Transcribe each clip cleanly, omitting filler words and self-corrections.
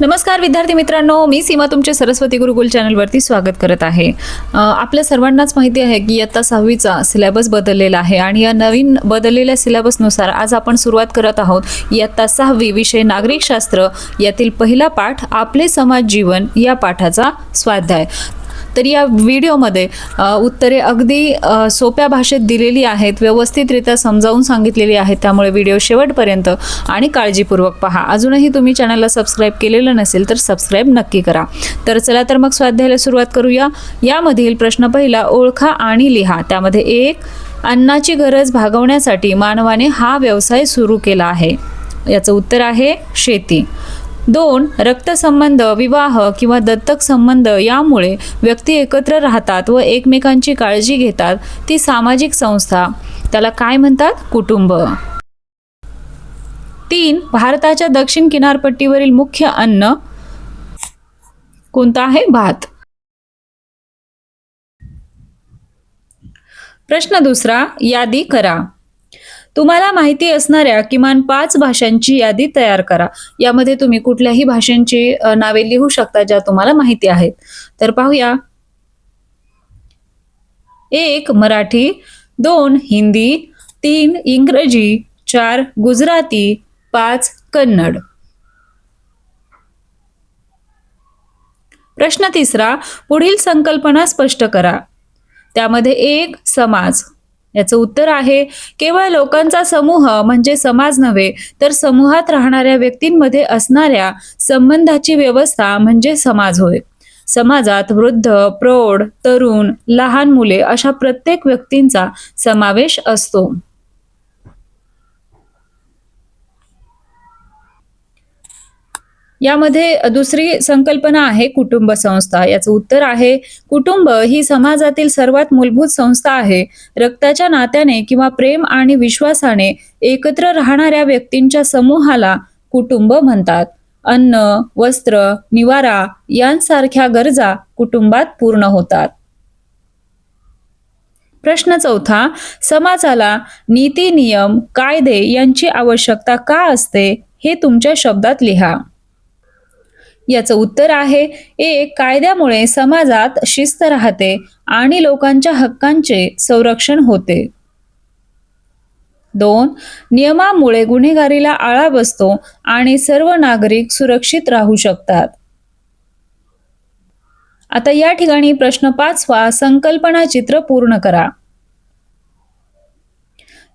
नमस्कार विद्यार्थी मित्रांनो, मी सीमा तुमचे सरस्वती गुरुकुल चॅनलवरती स्वागत करत आहे। आपल्या सर्वांनाच माहिती आहे की इयत्ता 6वीचा सिलेबस बदललेला आहे आणि या नवीन बदललेल्या सिलेबसनुसार आज आपण सुरुवात करत आहोत इयत्ता 6वी विषय नागरिकशास्त्र यातील पहिला पाठ आपले समाज जीवन या पाठाचा स्वाध्याय। तर या व्हिडिओमध्ये उत्तरे अगदी सोप्या भाषेत दिलेली आहेत, व्यवस्थितरित्या समजावून सांगितलेली आहेत, त्यामुळे व्हिडिओ शेवटपर्यंत आणि काळजीपूर्वक पहा। अजूनही तुम्ही चॅनलला सबस्क्राइब केलेलं नसेल तर सबस्क्राइब नक्की करा। तर चला तर मग स्वाध्यायाला सुरुवात करूया। यामधील प्रश्न पहिला, ओळखा आणि लिहा। त्यामध्ये 1, अन्नाची गरज भागवण्यासाठी मानवाने हा व्यवसाय सुरू केला आहे। याचं उत्तर आहे शेती। 2, रक्तसंबंध, विवाह किंवा दत्तक संबंध यामुळे व्यक्ती एकत्र राहतात व एकमेकांची काळजी घेतात, ती सामाजिक संस्था, त्याला काय म्हणतात? कुटुंब। 3, भारताच्या दक्षिण किनारपट्टीवरील मुख्य अन्न कोणता आहे? भात। प्रश्न दुसरा, यादी करा। तुम्हाला माहिती असणाऱ्या किमान 5 भाषांची यादी तयार करा। यामध्ये तुम्ही कुठल्याही भाषांची नावे लिहू शकता ज्या तुम्हाला माहिती आहेत। तर पाहूया। 1, मराठी, 2, हिंदी, 3, इंग्रजी, 4, गुजराती, 5, कन्नड। प्रश्न तिसरा, पुढील संकल्पना स्पष्ट करा। त्यामध्ये 1, समाज। याचं उत्तर आहे केवळ लोकांचा समूह म्हणजे समाज नव्हे, तर समूहात राहणाऱ्या व्यक्तींमध्ये असणाऱ्या संबंधाची व्यवस्था म्हणजे समाज होय। समाजात वृद्ध, प्रौढ, तरुण, लहान मुले अशा प्रत्येक व्यक्तींचा समावेश असतो। यामध्ये दुसरी संकल्पना आहे कुटुंब संस्था। याचं उत्तर आहे कुटुंब ही समाजातील सर्वात मूलभूत संस्था आहे। रक्ताच्या नात्याने किंवा प्रेम आणि विश्वासाने एकत्र राहणाऱ्या व्यक्तींच्या समूहाला कुटुंब म्हणतात। अन्न, वस्त्र, निवारा यांसारख्या गरजा कुटुंबात पूर्ण होतात। प्रश्न चौथा, समाजाला नीती, नियम, कायदे यांची आवश्यकता का असते हे तुमच्या शब्दात लिहा। याचं उत्तर आहे 1, कायद्यामुळे समाजात शिस्त राहते आणि लोकांच्या हक्कांचे संरक्षण होते। 2, नियमामुळे गुन्हेगारीला आळा बसतो आणि सर्व नागरिक सुरक्षित राहू शकतात। आता या ठिकाणी प्रश्न 5वा, संकल्पना चित्र पूर्ण करा।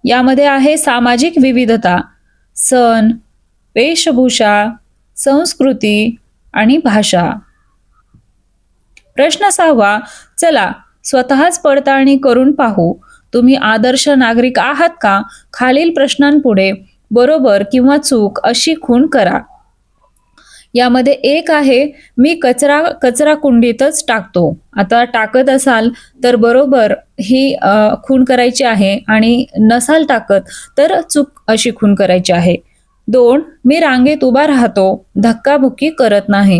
यामध्ये आहे सामाजिक विविधता, सण, वेशभूषा, संस्कृती आणि भाषा। प्रश्न 6वा, चला स्वतःच पडताळणी करून पाहू। तुम्ही आदर्श नागरिक आहात का? खालील प्रश्नांपुढे बरोबर किंवा चूक अशी खूण करा। यामध्ये 1 आहे, मी कचरा कुंडीतच टाकतो। आता टाकत असाल तर बरोबर ही खूण करायची आहे आणि नसाल टाकत तर चूक अशी खूण करायची आहे। 2, मी रांगेत उभा राहतो, धक्काबुक्की करत नाही,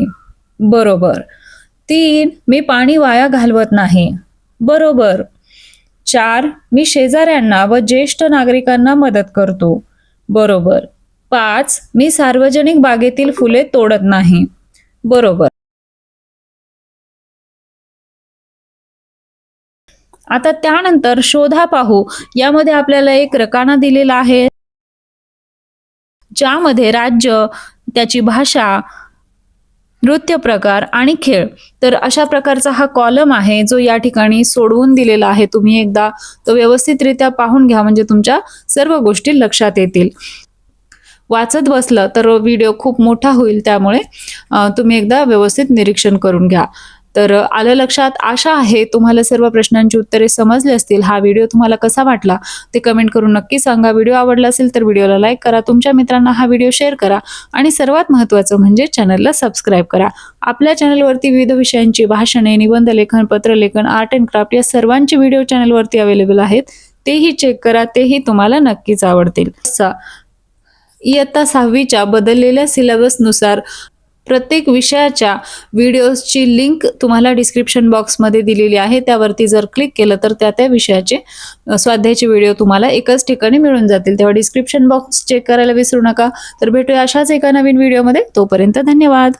बरोबर। 3, मी पाणी वाया घालवत नाही, बरोबर। 4, मी शेजाऱ्यांना व ज्येष्ठ नागरिकांना मदत करतो, बरोबर। 5, मी सार्वजनिक बागेतील फुले तोडत नाही, बरोबर। आता त्यानंतर शोधा पाहू। यामध्ये आपल्याला एक रकाना दिलेला आहे ज्यामध्ये राज्य, त्याची भाषा, नृत्य प्रकार आणि खेळ, तर अशा प्रकारचा हा कॉलम आहे जो या ठिकाणी सोडवून दिलेला आहे। तुम्ही एकदा तो व्यवस्थितरित्या पाहून घ्या म्हणजे तुमच्या सर्व गोष्टी लक्षात येतील। वाचत बसलं तर व्हिडिओ खूप मोठा होईल, त्यामुळे तुम्ही एकदा व्यवस्थित निरीक्षण करून घ्या। तर आलं लक्षात? आशा आहे तुम्हाला सर्व प्रश्नांची उत्तरे समजली असतील। हा व्हिडिओ तुम्हाला कसा वाटला ते कमेंट करून नक्की सांगा। व्हिडिओ आवडला असेल तर व्हिडिओला लाईक करा, तुमच्या मित्रांना हा व्हिडिओ शेअर करा आणि सर्वात महत्त्वाचं म्हणजे चॅनलला सबस्क्राईब करा। आपल्या चॅनलवरती विविध विषयांची भाषणे, निबंध लेखन, पत्रलेखन, आर्ट अँड क्राफ्ट या सर्वांची व्हिडिओ चॅनलवरती अवेलेबल आहेत, तेही चेक करा, तेही तुम्हाला नक्कीच आवडतील। इयत्ता 6वीच्या बदललेल्या सिलेबसनुसार प्रत्येक विषयाच्या व्हिडिओजची लिंक तुम्हाला डिस्क्रिप्शन बॉक्समध्ये दिलेली आहे। त्यावरती जर क्लिक केलं तर त्या विषयाचे स्वाध्यायाचे व्हिडिओ तुम्हाला एकाच ठिकाणी मिळून जातील। तेव्हा डिस्क्रिप्शन बॉक्स चेक करायला विसरू नका। तर भेटूया अशाच एका नवीन व्हिडिओमध्ये, तोपर्यंत धन्यवाद।